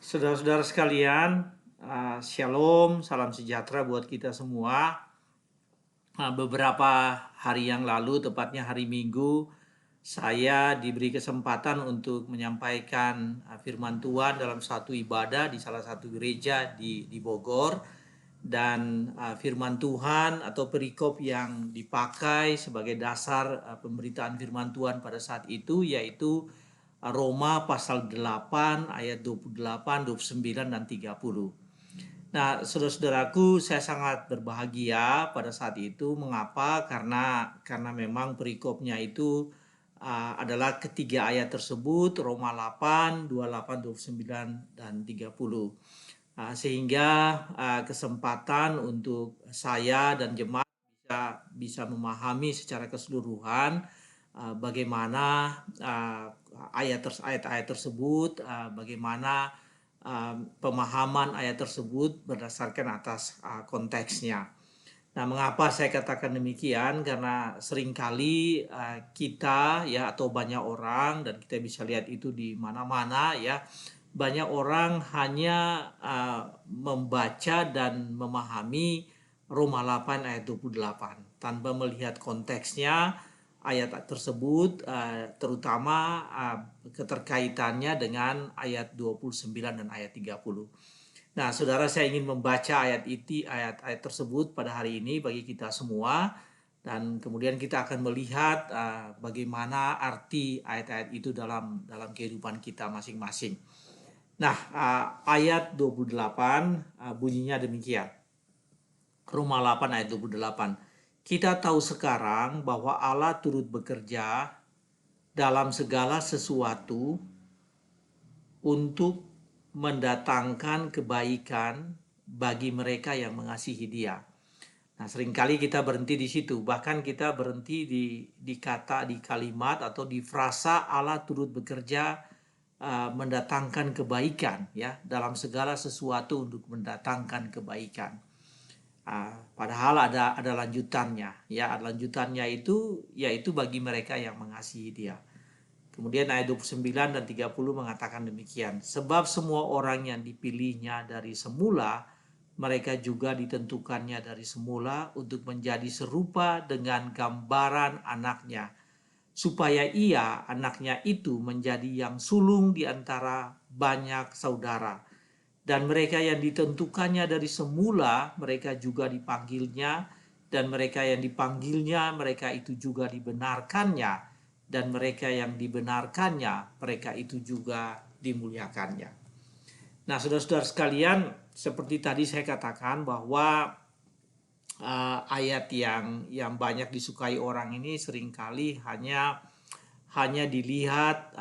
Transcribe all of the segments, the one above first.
Saudara-saudara sekalian, Shalom, salam sejahtera buat kita semua. Beberapa hari yang lalu, tepatnya hari Minggu, saya diberi kesempatan untuk menyampaikan firman Tuhan dalam satu ibadah di salah satu gereja di Bogor. Dan firman Tuhan atau perikop yang dipakai sebagai dasar pemberitaan firman Tuhan pada saat itu yaitu Roma pasal 8 ayat 28, 29, dan 30. Nah, saudara-saudaraku, saya sangat berbahagia pada saat itu. Mengapa? Karena memang perikopnya itu adalah ketiga ayat tersebut, Roma 8, 28, 29, dan 30. Sehingga kesempatan untuk saya dan jemaat bisa memahami secara keseluruhan bagaimana ayat-ayat tersebut, bagaimana pemahaman ayat tersebut berdasarkan atas konteksnya. Nah, mengapa saya katakan demikian? Karena seringkali kita ya atau banyak orang, dan kita bisa lihat itu di mana-mana ya, banyak orang hanya membaca dan memahami Roma 8 ayat 28 tanpa melihat konteksnya ayat tersebut, terutama keterkaitannya dengan ayat 29 dan ayat 30. Nah, saudara, saya ingin membaca ayat-ayat tersebut pada hari ini bagi kita semua, dan kemudian kita akan melihat bagaimana arti ayat-ayat itu dalam kehidupan kita masing-masing. Nah, ayat 28 bunyinya demikian. Roma 8 ayat 28. Kita tahu sekarang bahwa Allah turut bekerja dalam segala sesuatu untuk mendatangkan kebaikan bagi mereka yang mengasihi Dia. Nah, seringkali kita berhenti di situ, bahkan kita berhenti di kata, di kalimat atau di frasa Allah turut bekerja mendatangkan kebaikan ya dalam segala sesuatu untuk mendatangkan kebaikan. Padahal ada lanjutannya ya, lanjutannya itu yaitu bagi mereka yang mengasihi Dia. Kemudian ayat 29 dan 30 mengatakan demikian. Sebab semua orang yang dipilihnya dari semula, mereka juga ditentukannya dari semula untuk menjadi serupa dengan gambaran anaknya. Supaya ia, anaknya itu, menjadi yang sulung di antara banyak saudara. Dan mereka yang ditentukannya dari semula, mereka juga dipanggilnya. Dan mereka yang dipanggilnya, mereka itu juga dibenarkannya. Dan mereka yang dibenarkannya, mereka itu juga dimuliakannya. Nah, saudara-saudara sekalian, seperti tadi saya katakan bahwa ayat yang banyak disukai orang ini seringkali hanya dilihat,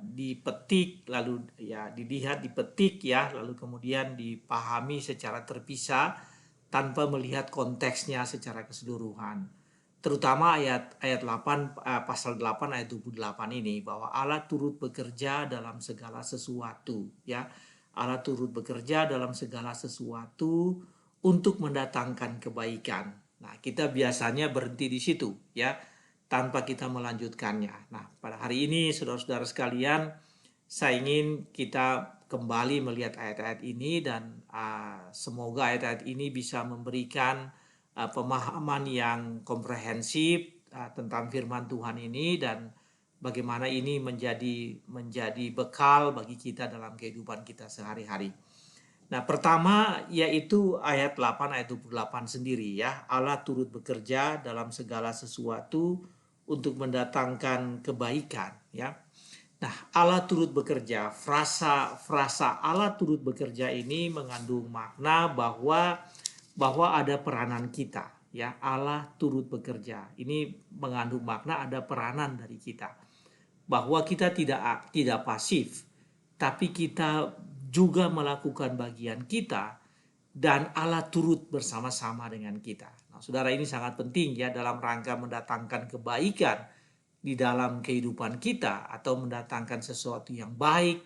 dipetik, lalu ya dilihat, dipetik ya, lalu kemudian dipahami secara terpisah tanpa melihat konteksnya secara keseluruhan. Terutama ayat 8 pasal 8 ayat 28 ini, bahwa Allah turut bekerja dalam segala sesuatu ya. Allah turut bekerja dalam segala sesuatu untuk mendatangkan kebaikan. Nah, kita biasanya berhenti di situ ya, tanpa kita melanjutkannya. Nah, pada hari ini saudara-saudara sekalian, saya ingin kita kembali melihat ayat-ayat ini, dan semoga ayat-ayat ini bisa memberikan pemahaman yang komprehensif tentang firman Tuhan ini, dan bagaimana ini menjadi bekal bagi kita dalam kehidupan kita sehari-hari. Nah, pertama yaitu ayat 8 ayat 28 sendiri ya. Allah turut bekerja dalam segala sesuatu untuk mendatangkan kebaikan ya. Nah, Allah turut bekerja. Frasa Allah turut bekerja ini mengandung makna bahwa ada peranan kita ya. Allah turut bekerja. Ini mengandung makna ada peranan dari kita. Bahwa kita tidak pasif, tapi kita juga melakukan bagian kita, dan Allah turut bersama-sama dengan kita. Nah, saudara, ini sangat penting ya dalam rangka mendatangkan kebaikan di dalam kehidupan kita, atau mendatangkan sesuatu yang baik,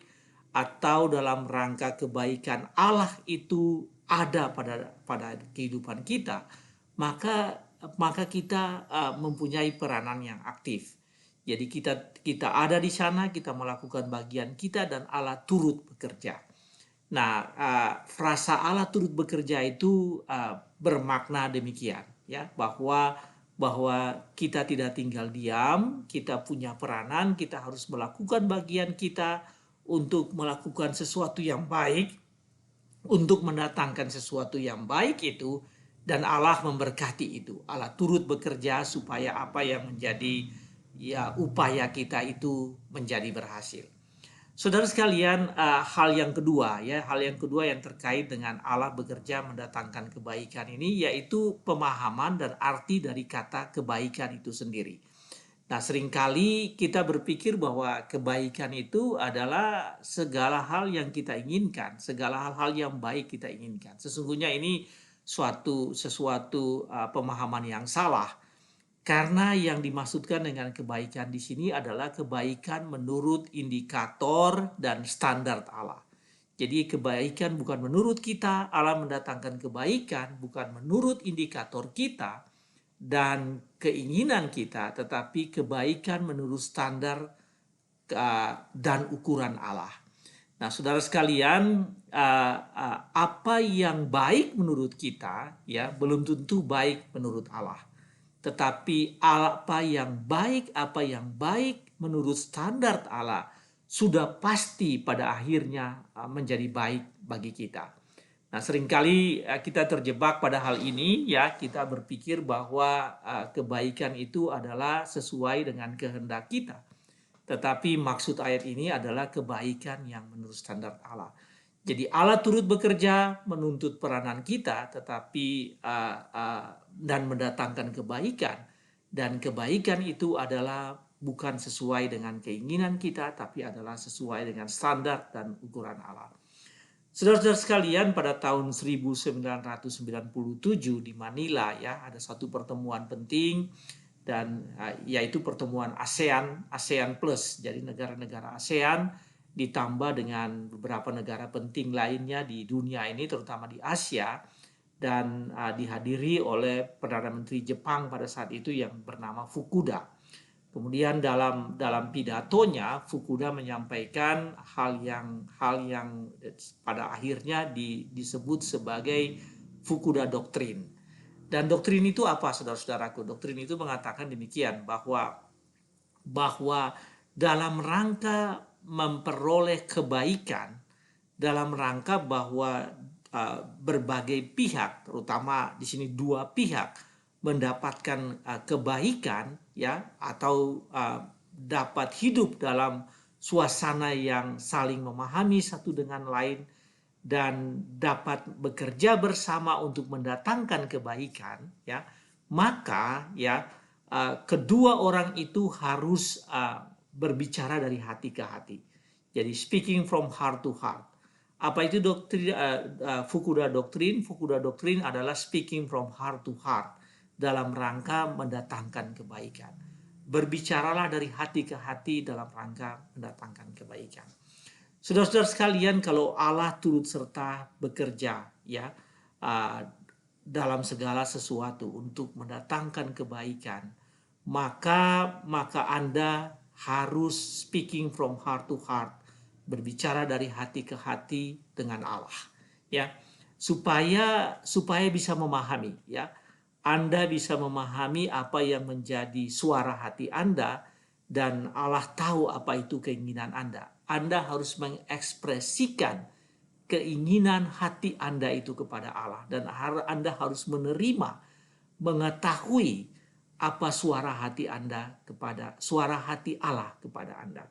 atau dalam rangka kebaikan Allah itu ada pada kehidupan kita, maka kita mempunyai peranan yang aktif. Jadi kita ada di sana, kita melakukan bagian kita, dan Allah turut bekerja. Nah, frasa Allah turut bekerja itu bermakna demikian, ya, bahwa kita tidak tinggal diam, kita punya peranan, kita harus melakukan bagian kita untuk melakukan sesuatu yang baik, untuk mendatangkan sesuatu yang baik itu, dan Allah memberkati itu. Allah turut bekerja supaya apa yang menjadi ya upaya kita itu menjadi berhasil. Saudara sekalian, hal yang kedua ya, hal yang kedua yang terkait dengan Allah bekerja mendatangkan kebaikan ini yaitu pemahaman dan arti dari kata kebaikan itu sendiri. Nah, seringkali kita berpikir bahwa kebaikan itu adalah segala hal yang kita inginkan, segala hal-hal yang baik kita inginkan. Sesungguhnya ini sesuatu pemahaman yang salah. Karena yang dimaksudkan dengan kebaikan di sini adalah kebaikan menurut indikator dan standar Allah. Jadi kebaikan bukan menurut kita, Allah mendatangkan kebaikan bukan menurut indikator kita dan keinginan kita, tetapi kebaikan menurut standar dan ukuran Allah. Nah, saudara sekalian, apa yang baik menurut kita ya belum tentu baik menurut Allah. Tetapi apa yang baik menurut standar Allah sudah pasti pada akhirnya menjadi baik bagi kita. Nah, seringkali kita terjebak pada hal ini ya, kita berpikir bahwa kebaikan itu adalah sesuai dengan kehendak kita. Tetapi maksud ayat ini adalah kebaikan yang menurut standar Allah. Jadi Allah turut bekerja menuntut peranan kita, tetapi dan mendatangkan kebaikan. Dan kebaikan itu adalah bukan sesuai dengan keinginan kita, tapi adalah sesuai dengan standar dan ukuran Allah. Saudara-saudara sekalian, pada tahun 1997 di Manila ya, ada satu pertemuan penting dan yaitu pertemuan ASEAN Plus. Jadi negara-negara ASEAN ditambah dengan beberapa negara penting lainnya di dunia ini, terutama di Asia, dan dihadiri oleh Perdana Menteri Jepang pada saat itu yang bernama Fukuda. Kemudian dalam pidatonya Fukuda menyampaikan hal yang pada akhirnya disebut sebagai Fukuda Doktrin. Dan doktrin itu apa, saudara-saudaraku? Doktrin itu mengatakan demikian, bahwa dalam rangka memperoleh kebaikan, dalam rangka bahwa berbagai pihak, terutama di sini dua pihak, mendapatkan kebaikan ya, atau dapat hidup dalam suasana yang saling memahami satu dengan lain dan dapat bekerja bersama untuk mendatangkan kebaikan ya, maka ya kedua orang itu harus berbicara dari hati ke hati. Jadi speaking from heart to heart. Apa itu doktrin Fukuda Doktrin? Fukuda Doktrin adalah speaking from heart to heart dalam rangka mendatangkan kebaikan. Berbicaralah dari hati ke hati dalam rangka mendatangkan kebaikan. Saudara-saudara sekalian, kalau Allah turut serta bekerja ya dalam segala sesuatu untuk mendatangkan kebaikan, maka Anda harus speaking from heart to heart, berbicara dari hati ke hati dengan Allah ya, supaya bisa memahami ya. Anda bisa memahami apa yang menjadi suara hati Anda dan Allah tahu apa itu keinginan Anda. Anda harus mengekspresikan keinginan hati Anda itu kepada Allah dan Anda harus menerima, mengetahui apa suara hati Allah kepada Anda.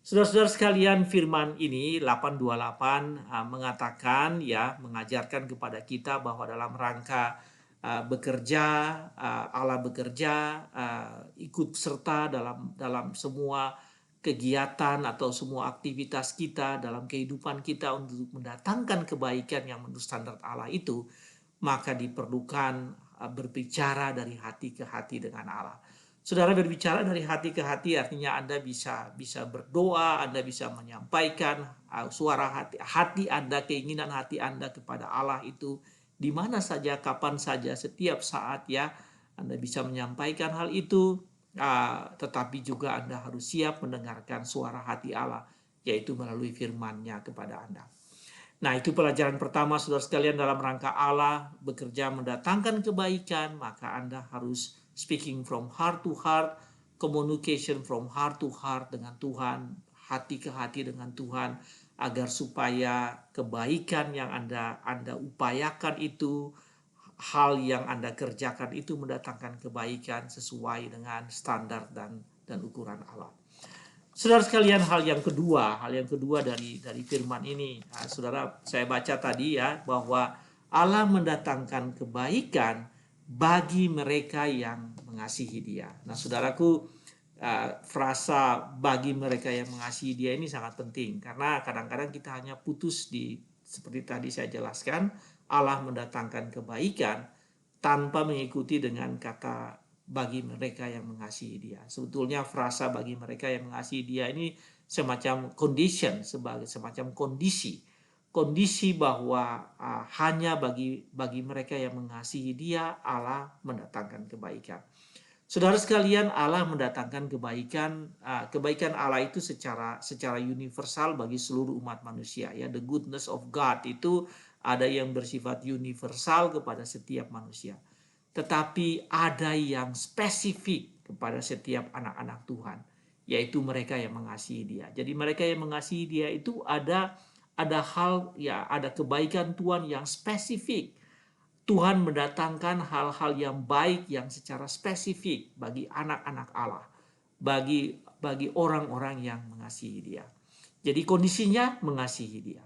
Saudara-saudara sekalian, firman ini 828 mengatakan ya, mengajarkan kepada kita bahwa dalam rangka bekerja, Allah bekerja, ikut serta dalam semua kegiatan atau semua aktivitas kita dalam kehidupan kita untuk mendatangkan kebaikan yang menurut standar Allah itu, maka diperlukan berbicara dari hati ke hati dengan Allah. Saudara, berbicara dari hati ke hati artinya Anda bisa berdoa, Anda bisa menyampaikan suara hati Anda, keinginan hati Anda kepada Allah itu di mana saja, kapan saja, setiap saat ya. Anda bisa menyampaikan hal itu, tetapi juga Anda harus siap mendengarkan suara hati Allah, yaitu melalui firman-Nya kepada Anda. Nah, itu pelajaran pertama saudara sekalian, dalam rangka Allah bekerja mendatangkan kebaikan, maka Anda harus speaking from heart to heart, communication from heart to heart dengan Tuhan, hati ke hati dengan Tuhan, agar supaya kebaikan yang Anda upayakan itu, hal yang Anda kerjakan itu mendatangkan kebaikan sesuai dengan standar dan ukuran Allah. Saudara sekalian, hal yang kedua dari firman ini, saudara, saya baca tadi ya, bahwa Allah mendatangkan kebaikan bagi mereka yang mengasihi Dia. Nah, saudaraku, frasa bagi mereka yang mengasihi Dia ini sangat penting, karena kadang-kadang kita hanya putus di, seperti tadi saya jelaskan, Allah mendatangkan kebaikan tanpa mengikuti dengan kata bagi mereka yang mengasihi Dia. Sebetulnya frasa bagi mereka yang mengasihi Dia ini semacam condition, sebagai semacam kondisi bahwa hanya bagi mereka yang mengasihi Dia Allah mendatangkan kebaikan. Saudara sekalian, Allah mendatangkan kebaikan. Kebaikan Allah itu secara universal bagi seluruh umat manusia. Ya, the goodness of God itu ada yang bersifat universal kepada setiap manusia. Tetapi ada yang spesifik kepada setiap anak-anak Tuhan, yaitu mereka yang mengasihi Dia. Jadi mereka yang mengasihi Dia itu ada hal, ya, ada kebaikan Tuhan yang spesifik. Tuhan mendatangkan hal-hal yang baik yang secara spesifik bagi anak-anak Allah, bagi orang-orang yang mengasihi Dia. Jadi kondisinya mengasihi Dia.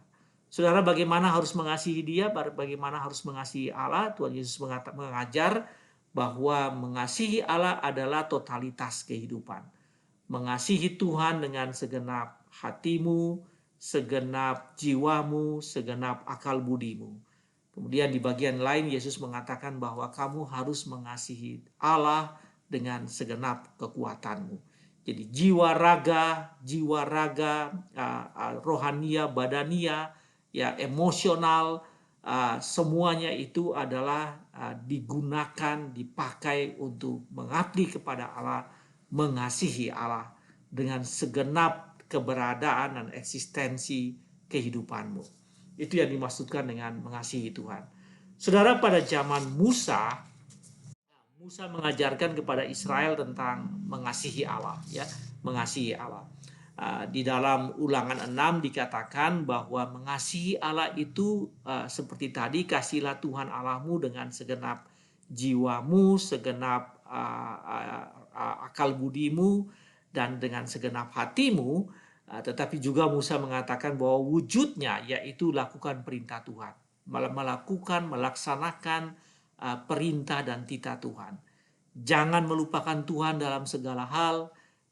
Saudara, bagaimana harus mengasihi Dia, bagaimana harus mengasihi Allah? Tuhan Yesus mengajar bahwa mengasihi Allah adalah totalitas kehidupan. Mengasihi Tuhan dengan segenap hatimu, segenap jiwamu, segenap akal budimu. Kemudian di bagian lain Yesus mengatakan bahwa kamu harus mengasihi Allah dengan segenap kekuatanmu. Jadi jiwa raga, rohania, badania, ya, emosional, semuanya itu adalah digunakan, dipakai untuk mengabdi kepada Allah, mengasihi Allah dengan segenap keberadaan dan eksistensi kehidupanmu. Itu yang dimaksudkan dengan mengasihi Tuhan. Saudara, pada zaman Musa mengajarkan kepada Israel tentang mengasihi Allah, ya, mengasihi Allah. Di dalam Ulangan 6 dikatakan bahwa mengasihi Allah itu seperti tadi, kasihlah Tuhan Allahmu dengan segenap jiwamu, segenap akal budimu, dan dengan segenap hatimu. Tetapi juga Musa mengatakan bahwa wujudnya yaitu lakukan perintah Tuhan, melaksanakan perintah dan titah Tuhan. Jangan melupakan Tuhan dalam segala hal.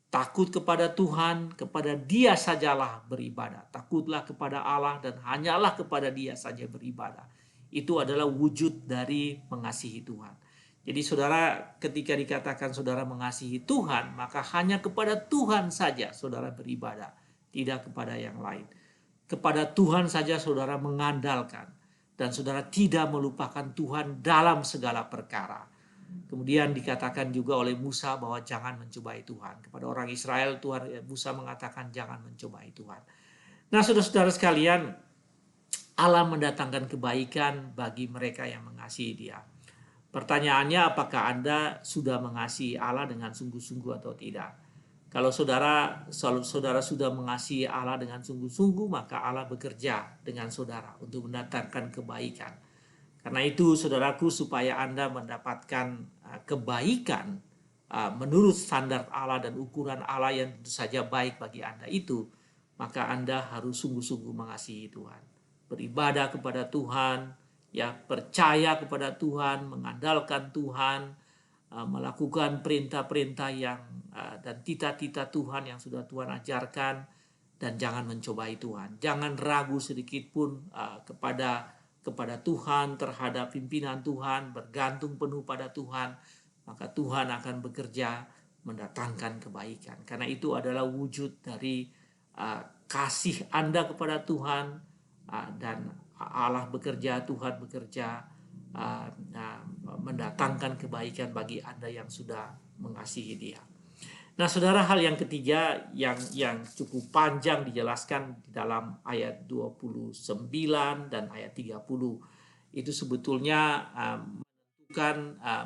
Takut kepada Tuhan, kepada Dia sajalah beribadah. Takutlah kepada Allah dan hanyalah kepada Dia saja beribadah. Itu adalah wujud dari mengasihi Tuhan. Jadi saudara, ketika dikatakan saudara mengasihi Tuhan, maka hanya kepada Tuhan saja saudara beribadah, tidak kepada yang lain. Kepada Tuhan saja saudara mengandalkan, dan saudara tidak melupakan Tuhan dalam segala perkara. Kemudian dikatakan juga oleh Musa bahwa jangan mencobai Tuhan. Kepada orang Israel, Musa mengatakan jangan mencobai Tuhan. Nah, saudara-saudara sekalian, Allah mendatangkan kebaikan bagi mereka yang mengasihi Dia. Pertanyaannya, apakah Anda sudah mengasihi Allah dengan sungguh-sungguh atau tidak? Kalau saudara sudah mengasihi Allah dengan sungguh-sungguh, maka Allah bekerja dengan saudara untuk mendatangkan kebaikan. Karena itu, saudaraku, supaya Anda mendapatkan kebaikan menurut standar Allah dan ukuran Allah yang tentu saja baik bagi Anda itu, maka Anda harus sungguh-sungguh mengasihi Tuhan. Beribadah kepada Tuhan, ya, percaya kepada Tuhan, mengandalkan Tuhan, melakukan perintah-perintah yang dan titah-titah Tuhan yang sudah Tuhan ajarkan, dan jangan mencobai Tuhan. Jangan ragu sedikit pun kepada Tuhan, terhadap pimpinan Tuhan, bergantung penuh pada Tuhan, maka Tuhan akan bekerja mendatangkan kebaikan. Karena itu adalah wujud dari kasih Anda kepada Tuhan, dan Allah bekerja, Tuhan bekerja mendatangkan kebaikan bagi Anda yang sudah mengasihi Dia. Nah, saudara, hal yang ketiga yang cukup panjang dijelaskan di dalam ayat 29 dan ayat 30 itu sebetulnya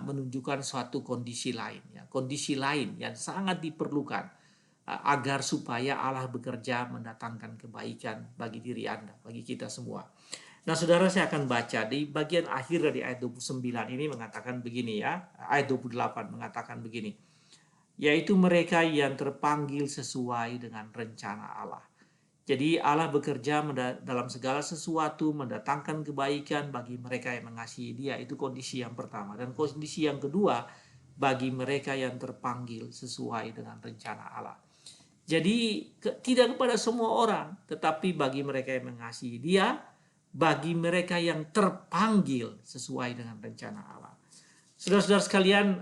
menunjukkan suatu kondisi lain, ya, kondisi lain yang sangat diperlukan agar supaya Allah bekerja mendatangkan kebaikan bagi diri Anda, bagi kita semua. Nah, saudara, saya akan baca di bagian akhir dari ayat 29 ini mengatakan begini, ya. Ayat 28 mengatakan begini, yaitu mereka yang terpanggil sesuai dengan rencana Allah. Jadi Allah bekerja dalam segala sesuatu mendatangkan kebaikan bagi mereka yang mengasihi Dia. Itu kondisi yang pertama. Dan kondisi yang kedua, bagi mereka yang terpanggil sesuai dengan rencana Allah. Jadi tidak kepada semua orang, tetapi bagi mereka yang mengasihi Dia, bagi mereka yang terpanggil sesuai dengan rencana Allah. Saudara-saudara sekalian,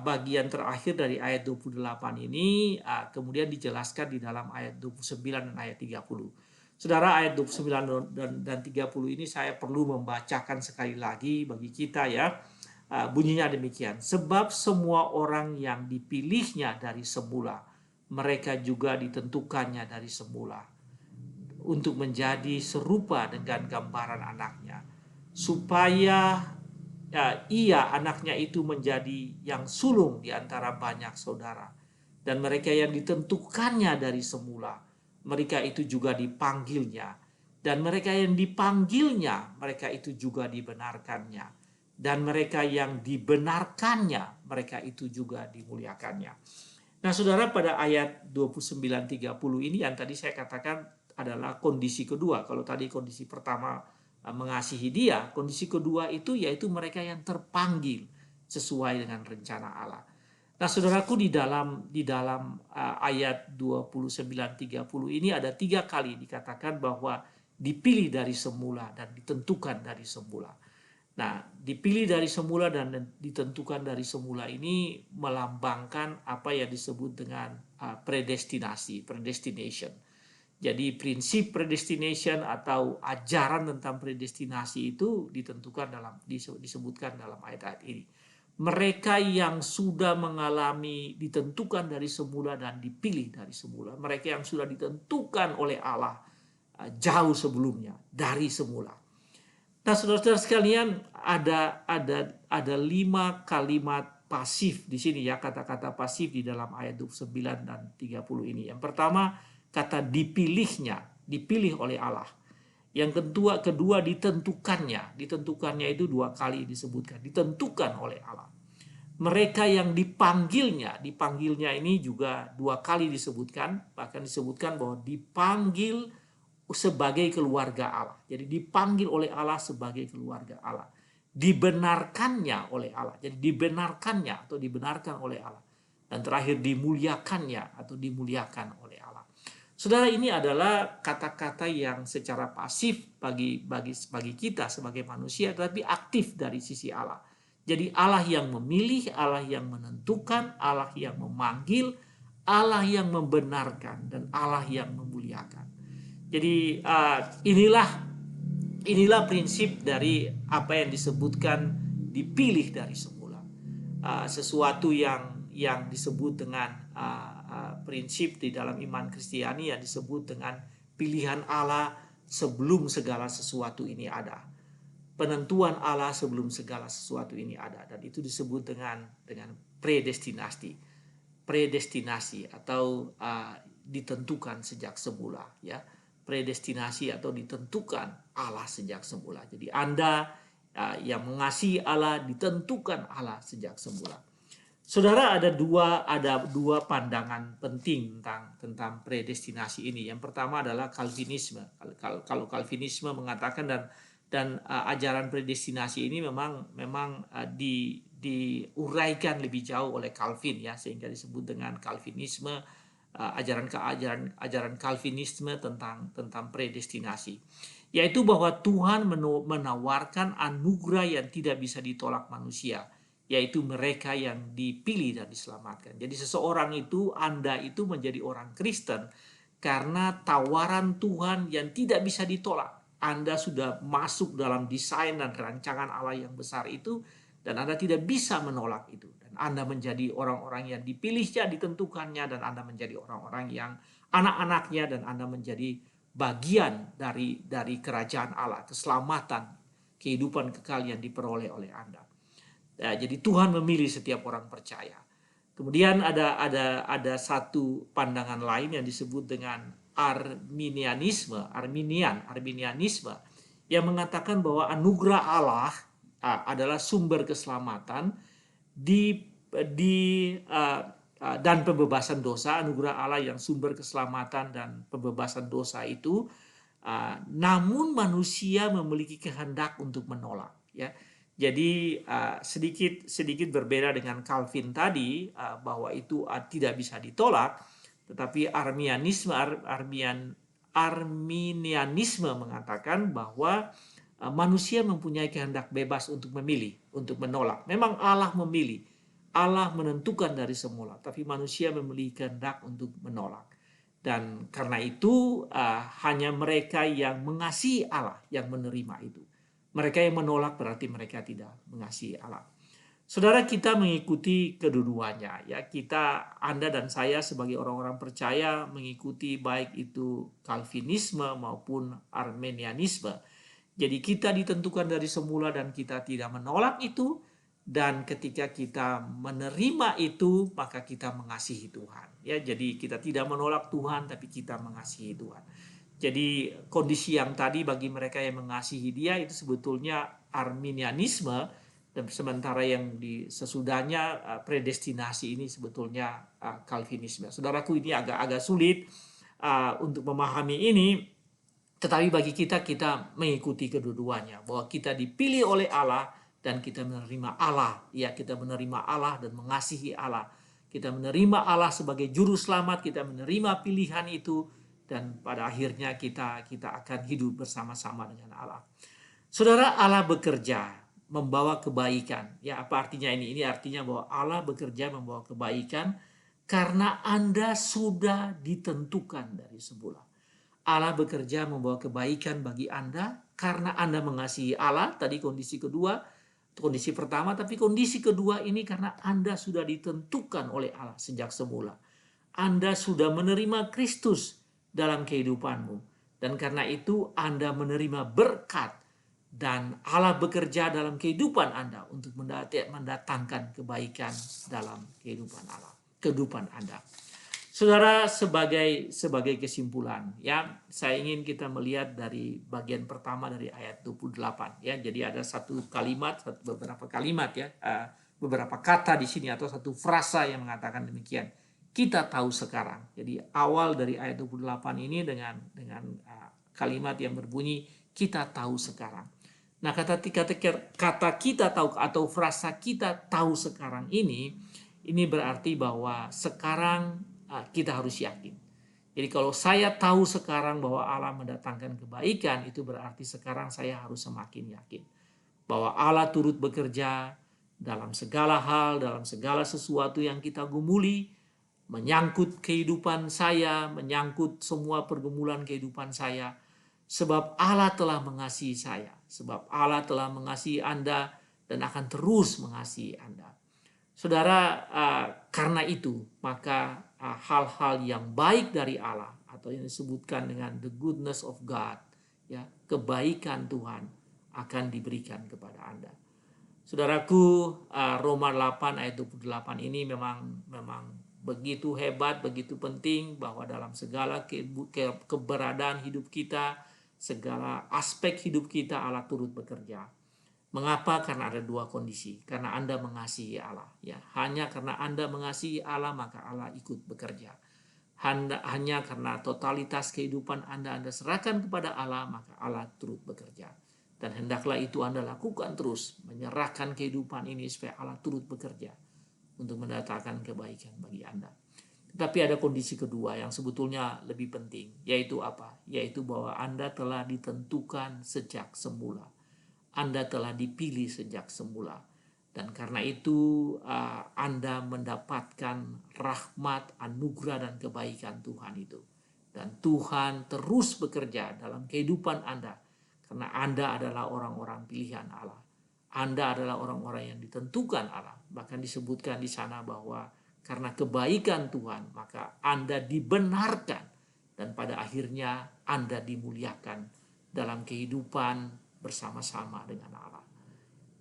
bagian terakhir dari ayat 28 ini kemudian dijelaskan di dalam ayat 29 dan ayat 30. Saudara, ayat 29 dan 30 ini saya perlu membacakan sekali lagi bagi kita, ya. Bunyinya demikian, sebab semua orang yang dipilihnya dari semula, mereka juga ditentukannya dari semula untuk menjadi serupa dengan gambaran anaknya, supaya ia anaknya itu menjadi yang sulung di antara banyak saudara. Dan mereka yang ditentukannya dari semula, mereka itu juga dipanggilnya. Dan mereka yang dipanggilnya, mereka itu juga dibenarkannya. Dan mereka yang dibenarkannya, mereka itu juga dimuliakannya. Nah, saudara, pada ayat 29-30 ini yang tadi saya katakan adalah kondisi kedua. Kalau tadi kondisi pertama mengasihi Dia, kondisi kedua itu yaitu mereka yang terpanggil sesuai dengan rencana Allah. Nah, saudaraku, di dalam ayat 29-30 ini ada 3 kali dikatakan bahwa dipilih dari semula dan ditentukan dari semula. Nah, dipilih dari semula dan ditentukan dari semula ini melambangkan apa yang disebut dengan predestination. Jadi prinsip predestination atau ajaran tentang predestinasi itu disebutkan dalam ayat-ayat ini. Mereka yang sudah mengalami ditentukan dari semula dan dipilih dari semula, mereka yang sudah ditentukan oleh Allah jauh sebelumnya, dari semula. Nah, saudara-saudara sekalian, ada 5 kalimat pasif di sini, ya, kata-kata pasif di dalam ayat 29 dan 30 ini. Yang pertama, kata dipilihnya, dipilih oleh Allah. Yang kedua ditentukannya. Ditentukannya itu 2 kali disebutkan, ditentukan oleh Allah. Mereka yang dipanggilnya ini juga 2 kali disebutkan, bahkan disebutkan bahwa dipanggil sebagai keluarga Allah. Jadi dipanggil oleh Allah sebagai keluarga Allah. Dibenarkannya oleh Allah. Jadi dibenarkannya atau dibenarkan oleh Allah. Dan terakhir dimuliakannya atau dimuliakan oleh Allah. Saudara, ini adalah kata-kata yang secara pasif bagi kita sebagai manusia, tetapi aktif dari sisi Allah. Jadi Allah yang memilih, Allah yang menentukan, Allah yang memanggil, Allah yang membenarkan, dan Allah yang memuliakan. Jadi inilah prinsip dari apa yang disebutkan dipilih dari semula. Sesuatu yang disebut dengan prinsip di dalam iman Kristiani yang disebut dengan pilihan Allah sebelum segala sesuatu ini ada. Penentuan Allah sebelum segala sesuatu ini ada, dan itu disebut dengan predestinasi atau ditentukan sejak semula, ya. Predestinasi atau ditentukan Allah sejak semula. Jadi Anda yang mengasihi Allah ditentukan Allah sejak semula. Saudara, ada dua pandangan penting tentang predestinasi ini. Yang pertama adalah Calvinisme. Kalau Calvinisme mengatakan dan ajaran predestinasi ini memang diuraikan lebih jauh oleh Calvin, ya, sehingga disebut dengan Calvinisme, ajaran Calvinisme tentang predestinasi, yaitu bahwa Tuhan menawarkan anugerah yang tidak bisa ditolak manusia, yaitu mereka yang dipilih dan diselamatkan. Jadi seseorang itu, Anda itu menjadi orang Kristen karena tawaran Tuhan yang tidak bisa ditolak. Anda sudah masuk dalam desain dan rancangan Allah yang besar itu, dan Anda tidak bisa menolak itu. Dan Dan Anda menjadi orang-orang yang dipilihnya, ditentukannya, dan Anda menjadi orang-orang yang anak-anaknya, dan Anda menjadi bagian dari kerajaan Allah, keselamatan, kehidupan kekal yang diperoleh oleh Anda. Ya, jadi Tuhan memilih setiap orang percaya. Kemudian ada satu pandangan lain yang disebut dengan Arminianisme yang mengatakan bahwa anugerah Allah adalah sumber keselamatan dan pembebasan dosa. Anugerah Allah yang sumber keselamatan dan pembebasan dosa itu, namun manusia memiliki kehendak untuk menolak, ya. Jadi sedikit berbeda dengan Calvin tadi, bahwa itu tidak bisa ditolak, tetapi Arminianisme mengatakan bahwa manusia mempunyai kehendak bebas untuk memilih, untuk menolak. Memang Allah memilih, Allah menentukan dari semula, tapi manusia memiliki kehendak untuk menolak. Dan karena itu hanya mereka yang mengasihi Allah yang menerima itu. Mereka yang menolak berarti mereka tidak mengasihi Allah. Saudara, kita mengikuti kedua-duanya, ya. Anda dan saya sebagai orang-orang percaya mengikuti baik itu Calvinisme maupun Arminianisme. Jadi kita ditentukan dari semula dan kita tidak menolak itu, dan ketika kita menerima itu maka kita mengasihi Tuhan, ya. Jadi kita tidak menolak Tuhan tapi kita mengasihi Tuhan. Jadi kondisi yang tadi bagi mereka yang mengasihi Dia itu sebetulnya Arminianisme, dan sementara yang sesudahnya predestinasi ini sebetulnya Calvinisme. Saudaraku, ini agak sulit untuk memahami ini, tetapi bagi kita mengikuti kedua-duanya, bahwa kita dipilih oleh Allah dan kita menerima Allah, ya. Kita menerima Allah dan mengasihi Allah. Kita menerima Allah sebagai juru selamat, kita menerima pilihan itu, dan pada akhirnya kita akan hidup bersama-sama dengan Allah. Saudara, Allah bekerja membawa kebaikan. Ya, apa artinya ini? Ini artinya bahwa Allah bekerja membawa kebaikan karena Anda sudah ditentukan dari semula. Allah bekerja membawa kebaikan bagi Anda karena Anda mengasihi Allah. Tadi kondisi pertama, tapi kondisi kedua ini karena Anda sudah ditentukan oleh Allah sejak semula. Anda sudah menerima Kristus dalam kehidupanmu, dan karena itu Anda menerima berkat, dan Allah bekerja dalam kehidupan Anda untuk mendatangkan kebaikan dalam kehidupan Anda. Saudara, sebagai kesimpulan, ya, saya ingin kita melihat dari bagian pertama dari ayat 28, ya. Jadi ada beberapa kalimat, ya, beberapa kata di sini atau satu frasa yang mengatakan demikian. Kita tahu sekarang. Jadi awal dari ayat 28 ini dengan kalimat yang berbunyi kita tahu sekarang. Nah, kata kita tahu atau frasa kita tahu sekarang ini berarti bahwa sekarang kita harus yakin. Jadi kalau saya tahu sekarang bahwa Allah mendatangkan kebaikan, itu berarti sekarang saya harus semakin yakin bahwa Allah turut bekerja dalam segala hal, dalam segala sesuatu yang kita gumuli, menyangkut kehidupan saya, menyangkut semua pergumulan kehidupan saya. Sebab Allah telah mengasihi saya, sebab Allah telah mengasihi Anda dan akan terus mengasihi Anda. Saudara, karena itu maka hal-hal yang baik dari Allah atau yang disebutkan dengan the goodness of God, ya, kebaikan Tuhan akan diberikan kepada Anda. Saudaraku, Roma 8 ayat 28 ini memang begitu hebat, begitu penting, bahwa dalam segala keberadaan hidup kita, segala aspek hidup kita Allah turut bekerja. Mengapa? Karena ada dua kondisi. Karena Anda mengasihi Allah, ya. Hanya karena Anda mengasihi Allah maka Allah ikut bekerja. Hanya karena totalitas kehidupan Anda serahkan kepada Allah maka Allah turut bekerja. Dan hendaklah itu Anda lakukan terus, menyerahkan kehidupan ini supaya Allah turut bekerja untuk mendatangkan kebaikan bagi Anda. Tetapi ada kondisi kedua yang sebetulnya lebih penting, yaitu apa? Yaitu bahwa Anda telah ditentukan sejak semula. Anda telah dipilih sejak semula. Dan karena itu Anda mendapatkan rahmat, anugerah, dan kebaikan Tuhan itu. Dan Tuhan terus bekerja dalam kehidupan Anda karena Anda adalah orang-orang pilihan Allah. Anda adalah orang-orang yang ditentukan Allah. Bahkan disebutkan di sana bahwa karena kebaikan Tuhan, maka Anda dibenarkan. Dan pada akhirnya Anda dimuliakan dalam kehidupan bersama-sama dengan Allah.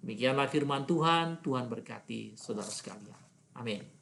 Demikianlah firman Tuhan. Tuhan berkati saudara sekalian. Amin.